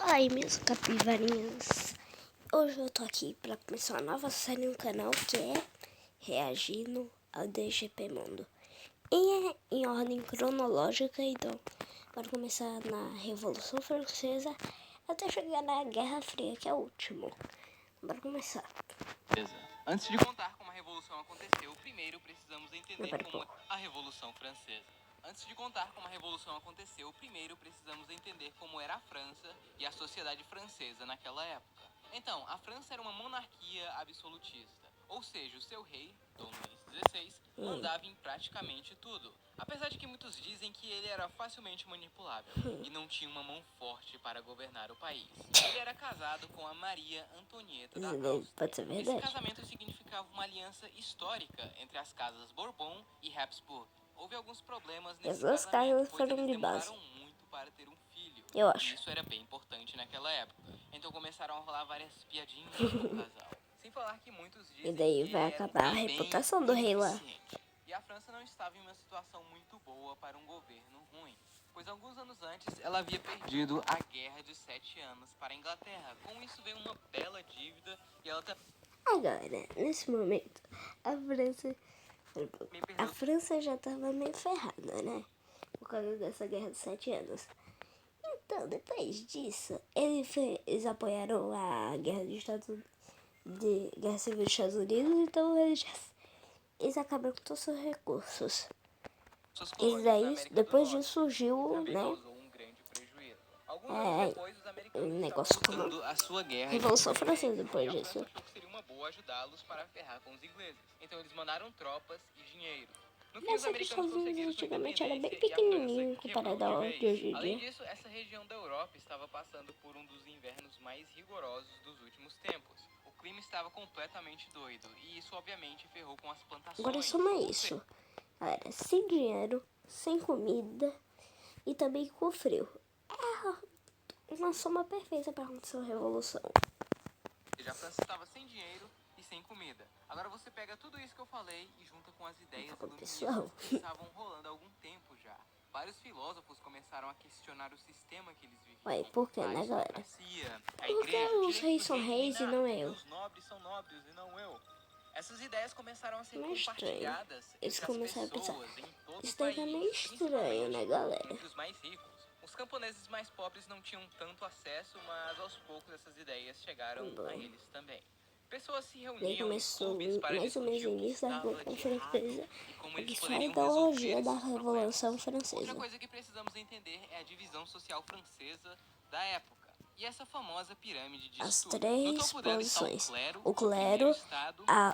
Fala aí, meus capivarinhas. Hoje eu tô aqui pra começar uma nova série no canal que é Reagindo ao DGP Mundo. E é em ordem cronológica, então, para começar na Revolução Francesa até chegar na Guerra Fria, que é o último. Bora começar. Antes de contar como a Revolução aconteceu, primeiro precisamos entender como a Revolução Francesa. Antes de contar como a Revolução aconteceu, primeiro precisamos entender como era a França e a sociedade francesa naquela época. Então, a França era uma monarquia absolutista, ou seja, o seu rei, Dom Luís XVI, mandava em praticamente tudo. Apesar de que muitos dizem que ele era facilmente manipulável e não tinha uma mão forte para governar o país. Ele era casado com a Maria Antonieta da Áustria. Esse casamento significava uma aliança histórica entre as casas Bourbon e Habsburg. Houve alguns problemas nesse casamento, pois eles demoraram muito para ter um filho. Eu acho. E isso era bem importante naquela época. Então começaram a rolar várias piadinhas com o casal. Sem falar que muitos dizem E daí que vai ele era acabar a bem reputação do rei lá. E a França não estava em uma situação muito boa para um governo ruim, pois alguns anos antes ela havia perdido a Guerra de 7 Anos para a Inglaterra. Com isso veio uma bela dívida e ela também... Agora, nesse momento, a França já estava meio ferrada, né? Por causa dessa Guerra de 7 Anos. Então, depois disso, eles apoiaram a Guerra Civil dos Estados Unidos, então eles acabaram com todos os seus recursos. E daí, depois disso surgiu, né? Um negócio como a sua guerra Revolução Francesa depois disso. achou que seria uma boa ajudá-los para ferrar com os ingleses. Então eles mandaram tropas e dinheiro. No fim, os Nessa que os americanos Estados Unidos conseguiram sua antigamente era bem independência e a França pequenininho comparado quebrou ao de hoje em Além dia. disso, essa região da Europa estava passando por um dos invernos mais rigorosos dos últimos tempos. O clima estava completamente doido e isso obviamente ferrou com as plantações. Agora soma isso. Galera, sem dinheiro, sem comida e também com frio. É uma soma perfeita para acontecer uma revolução. A França estava sem dinheiro e sem comida. Agora você pega tudo isso que eu falei e junta com as ideias iluministas que estavam rolando há algum tempo já. Vários filósofos começaram a questionar o sistema que eles viviam. Ué, por que, né, galera? Por que os reis são reis e não eu? Os nobres são nobres e não eu. Essas ideias começaram a ser Não é estranho. compartilhadas Eles entre as começaram a pessoas pensar, em todo isso o daí tá país, meio estranho, né, galera? entre os mais ricos. Os camponeses mais pobres não tinham tanto acesso, mas aos poucos essas ideias chegaram a eles também. Pessoas se reuniam Daí começou em clubes para mais ou menos discutir o o que início da estava Revolução de errado Francesa, e como que eles foi a poderiam ideologia resolver da esses Revolução problemas. Francesa. Outra coisa que precisamos entender é a divisão social francesa da época. E essa famosa pirâmide de As estudo. três posições: o clero,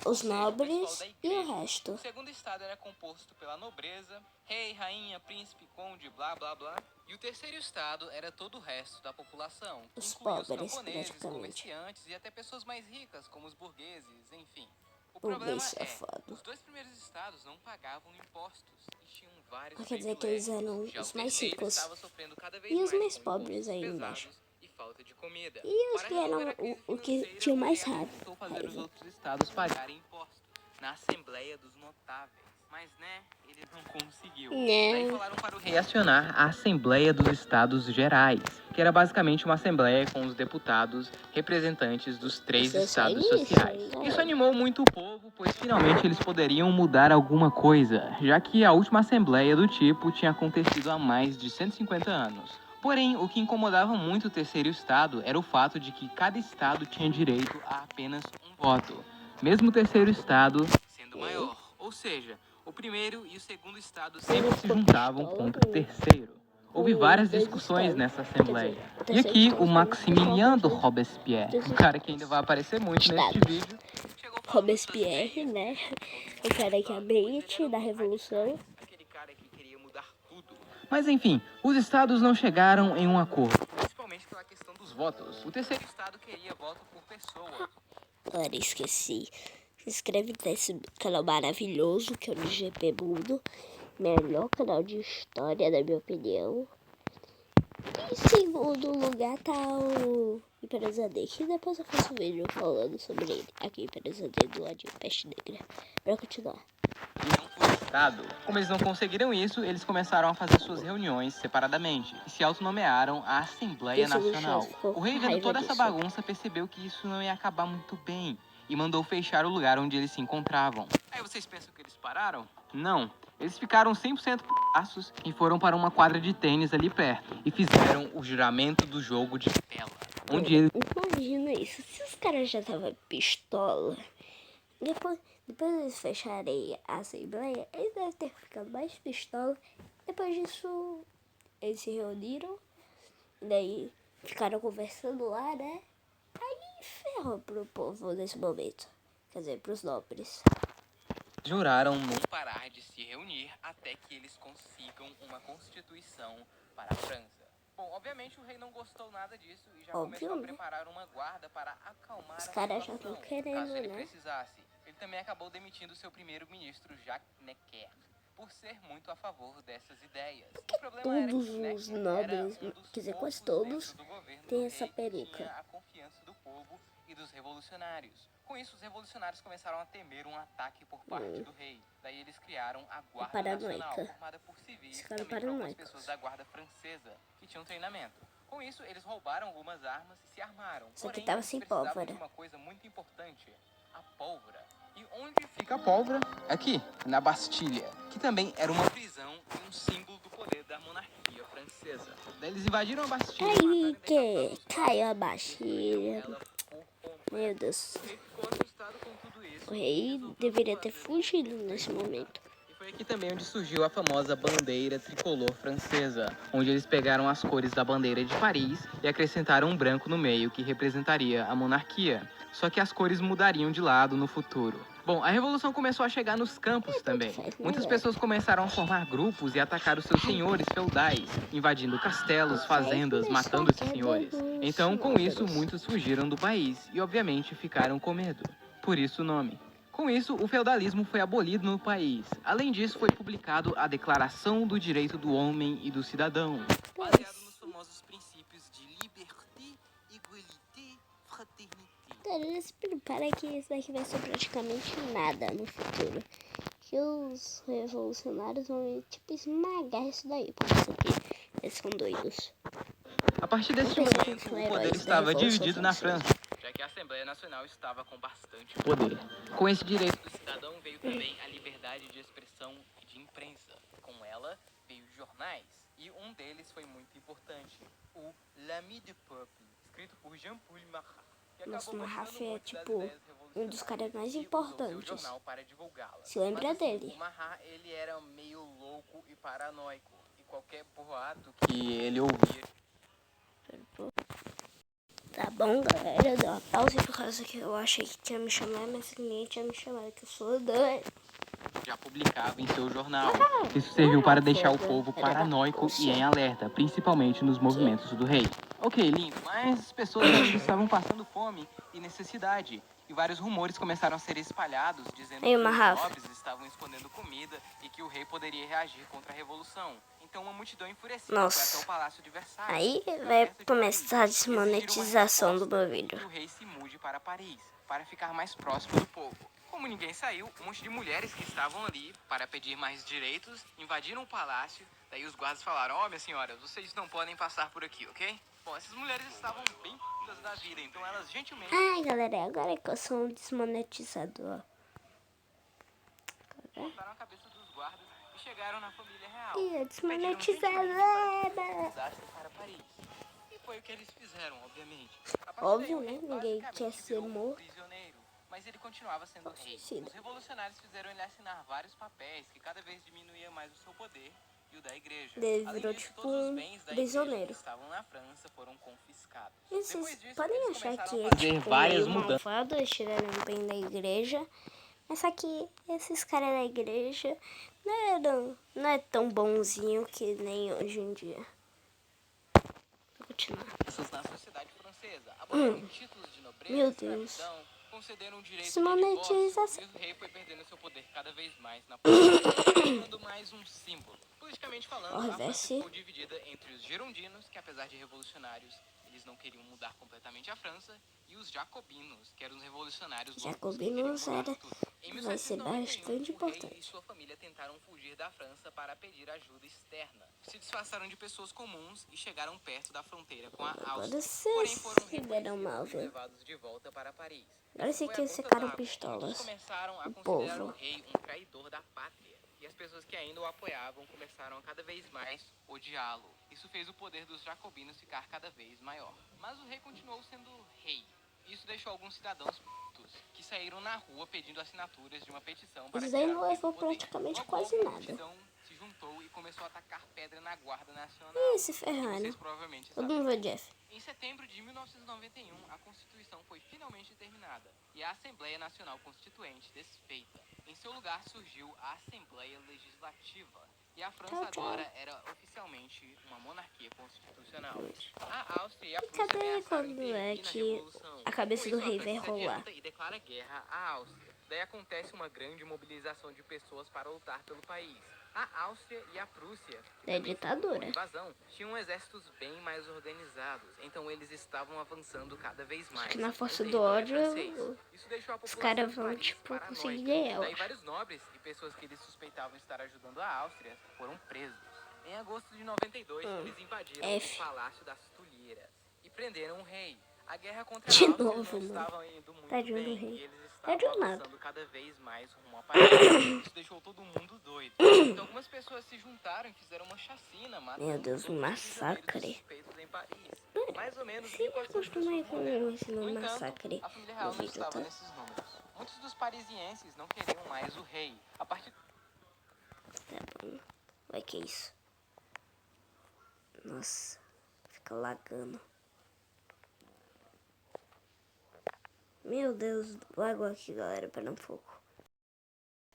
os nobres e o resto. O segundo estado era composto pela nobreza, rei, rainha, príncipe, conde, blá blá blá. E o terceiro estado era todo o resto da população, que Os incluía os pobres, camponeses, praticamente. comerciantes e até pessoas mais ricas, como os burgueses, enfim. O Bem problema safado. os dois primeiros estados não pagavam impostos e tinham vários Quer dizer que eles eram Já os o mais terceiro ricos estava sofrendo cada vez e os mais com pobres impostos aí pesados embaixo. e falta de comida. E os Para que resolver eram a crise o que financeira, tinham mais rei tentou fazer os raiva. outros estados pagarem impostos na Assembleia dos Notáveis. Mas, né, ele não conseguiu. Daí falaram para o rei acionar a Assembleia dos Estados Gerais, que era basicamente uma assembleia com os deputados representantes dos três estados sociais. Isso animou muito o povo, pois finalmente eles poderiam mudar alguma coisa, já que a última assembleia do tipo tinha acontecido há mais de 150 anos. Porém, o que incomodava muito o terceiro estado era o fato de que cada estado tinha direito a apenas um voto, mesmo o terceiro estado sendo maior. Ou seja, o primeiro e o segundo estado sempre se juntavam contra o terceiro. Houve várias discussões nessa assembleia. E aqui o Maximilien de Robespierre, um cara que ainda vai aparecer muito neste vídeo. Robespierre, né? O cara que é a mente da revolução. Aquele cara que queria mudar tudo. Mas enfim, os estados não chegaram em um acordo, principalmente pela questão dos votos. O terceiro estado queria voto por pessoa. Agora esqueci. Se inscreve nesse canal maravilhoso que é o DGP Mundo. Melhor canal de história, na minha opinião. Em segundo lugar tá o Empresa D, que depois eu faço um vídeo falando sobre ele. Aqui, Empresa D do Ódio Peste Negra. Pra continuar. Não foi estado. Como eles não conseguiram isso, eles começaram a fazer suas reuniões separadamente e se autonomearam a Assembleia Nacional. O rei, vendo toda essa bagunça, percebeu que isso não ia acabar muito bem e mandou fechar o lugar onde eles se encontravam. Aí vocês pensam que eles pararam? Não. Eles ficaram 100% passos e foram para uma quadra de tênis ali perto e fizeram o juramento do jogo de tela, onde eles... Imagina isso, se os caras já estavam pistola, depois eles fecharem a Assembleia, eles devem ter ficado mais pistola. Depois disso, eles se reuniram, e daí ficaram conversando lá, né? Aí ferrou pro povo nesse momento, quer dizer, pros nobres. Juraram não parar de se reunir até que eles consigam uma constituição para a França. Bom, obviamente o rei não gostou nada disso e já começou a preparar uma guarda para acalmar os caras já estão querendo, caso ele né? precisasse. Ele também acabou demitindo seu primeiro-ministro Jacques Necker por ser muito a favor dessas ideias. O problema era que Todos os nobres, quer dizer, quase todos, têm essa peruca. Tinha a confiança do povo e dos revolucionários. Com isso, os revolucionários começaram a temer um ataque por parte do rei. Daí eles criaram a Guarda Nacional, formada por civis e também por algumas pessoas da Guarda Francesa, que tinham treinamento. Com isso, eles roubaram algumas armas e se armaram. Só que Porém, tava eles sem precisavam pólvora. de uma coisa muito importante, a pólvora. E onde fica a pólvora? Aqui, na Bastilha, que também era uma prisão e um símbolo do poder da monarquia francesa. Daí eles invadiram a Bastilha. Aí que caiu a Bastilha. Meu Deus. O rei deveria ter fugido nesse momento. E foi aqui também onde surgiu a famosa bandeira tricolor francesa, onde eles pegaram as cores da bandeira de Paris e acrescentaram um branco no meio que representaria a monarquia. Só que as cores mudariam de lado no futuro. Bom, a revolução começou a chegar nos campos também. Muitas pessoas começaram a formar grupos e atacar os seus senhores feudais, invadindo castelos, fazendas, matando esses senhores. Então, com isso, muitos fugiram do país e, obviamente, ficaram com medo. Por isso o nome. Com isso, o feudalismo foi abolido no país. Além disso, foi publicado a Declaração do Direito do Homem e do Cidadão, baseado nos famosos princípios de liberdade, igualdade, fraternité. Cara, se prepara que isso daqui vai ser praticamente nada no futuro. Que os revolucionários vão, tipo, esmagar isso daí. Porque isso aqui, eles são doidos. A partir desse momento, o poder estava dividido na França, já que a Assembleia Nacional estava com bastante poder. Com esse direito do cidadão veio também a liberdade de expressão e de imprensa. Com ela veio jornais, e um deles foi muito importante, o L'Ami du Peuple, escrito por Jean-Paul Marat. Nossa, Marat é tipo um dos caras mais importantes. Se lembra dele? O Marat, ele era meio louco e paranoico, e qualquer boato que ele ouvia... Tá bom, galera, eu dei uma pausa por causa que eu achei que tinha me chamado, mas ninguém tinha me chamado, que eu sou doido. Já publicava em seu jornal. Isso serviu para deixar o povo paranoico e em alerta, principalmente nos movimentos do rei. Ok, lindo, mas as pessoas ainda estavam passando fome e necessidade. E vários rumores começaram a ser espalhados, dizendo que os nobres estavam escondendo comida e que o rei poderia reagir contra a revolução. Então uma multidão enfurecida foi até o Palácio de Versalhes. Aí vai começar a desmonetização do meu vídeo. Que o rei se mude para Paris, para ficar mais próximo do povo. Como ninguém saiu, um monte de mulheres que estavam ali para pedir mais direitos invadiram o palácio. Daí os guardas falaram: ó, minha senhora, vocês não podem passar por aqui, ok? Bom, essas mulheres estavam bem putas da vida, então elas gentilmente... Ai, galera, agora que eu sou um desmonetizador. Cortaram a cabeça dos guardas e chegaram na família real. Ih, desmonetizadora! Para Paris. E foi o que eles fizeram, obviamente. Óbvio, né? Ninguém quer ser morto. Mas ele continuava sendo rei. Os revolucionários fizeram ele assinar vários papéis que cada vez diminuía mais o seu poder e o da igreja. Ele virou tipo um prisioneiro. Que estavam na França foram confiscados. E vocês podem achar que é fazer tipo várias meio malvado, eles tiraram bem da igreja. Mas só que esses caras da igreja não é tão bonzinho que nem hoje em dia. Vou continuar. Na sociedade francesa, aboliram títulos de nobreza, Meu Deus. concederam direito Desmonetização. e o rei foi perdendo seu poder cada vez mais na política, tornando mais um símbolo. Politicamente falando, a França ficou dividida entre os girondinos, que apesar de revolucionários, eles não queriam mudar completamente a França, e os jacobinos, que eram os revolucionários. Jacobinos Em vai ser 1791, bastante o rei e importante. sua família tentaram fugir da França para pedir ajuda externa. Se disfarçaram de pessoas comuns e chegaram perto da fronteira com a Agora Áustria. Porém, vocês foram se deram mal, reconhecidos e viu? levados de volta para Paris. Agora Essa sei foi que a eles gota ficaram d'água. Muitos pistolas. começaram a O considerar o povo. rei um traidor da pátria. E as pessoas que ainda o apoiavam começaram a cada vez mais odiá-lo. Isso fez o poder dos jacobinos ficar cada vez maior. Mas o rei continuou sendo rei. Isso deixou alguns cidadãos putos, que saíram na rua pedindo assinaturas de uma petição para Isso daí tirar não o rei do levou poder. praticamente Logo, quase a nada. multidão se juntou e começou a atacar pedra na Guarda Nacional. Ih, se Que ferraram. vocês provavelmente Todo sabem. mundo vê Jeff. Em setembro de 1991, a Constituição foi finalmente terminada e a Assembleia Nacional Constituinte desfeita. Em seu lugar surgiu a Assembleia Legislativa. E a França Tchau, tchau. agora era oficialmente uma monarquia constitucional. A Áustria e a Prússia Cadê ameaçaram quando intervir é na que Revolução. a cabeça Com do isso, a rei vai França se rolar? adianta e declara guerra à Áustria. Daí acontece uma grande mobilização de pessoas para lutar pelo país. A Áustria e a Prússia, que É também foram ditadura. uma invasão, tinham exércitos bem mais organizados, então eles estavam avançando cada vez mais. Que na no força do território ódio, francês. Isso deixou a os população caras de vão, Paris tipo, paranoica. conseguir ganhar, eu Daí acho. vários nobres e pessoas que eles suspeitavam estar ajudando a Áustria foram presos. Em agosto de 92, eles invadiram F. o Palácio das Tulheiras e prenderam o rei. A guerra contra De a Áustria novo, não mano. estava indo muito Tadinho do bem rei. e eles Tadinho estavam nada. avançando cada vez mais rumo a Paris. Isso deixou todo mundo doido. Então algumas pessoas se juntaram e fizeram uma chacina, matando Meu Deus, um todos os prisioneiros massacre. suspeitos em Paris. Mais ou menos Sempre 1.400 acostumei pessoas com morreram. esse No nome entanto, massacre a família no real não vídeo, estava tá? nesses números. Muitos dos parisienses não queriam mais o rei. A partir Tá bom. Olha que isso. Nossa, fica lagando. Meu Deus, lagou aqui, galera, para um pouco.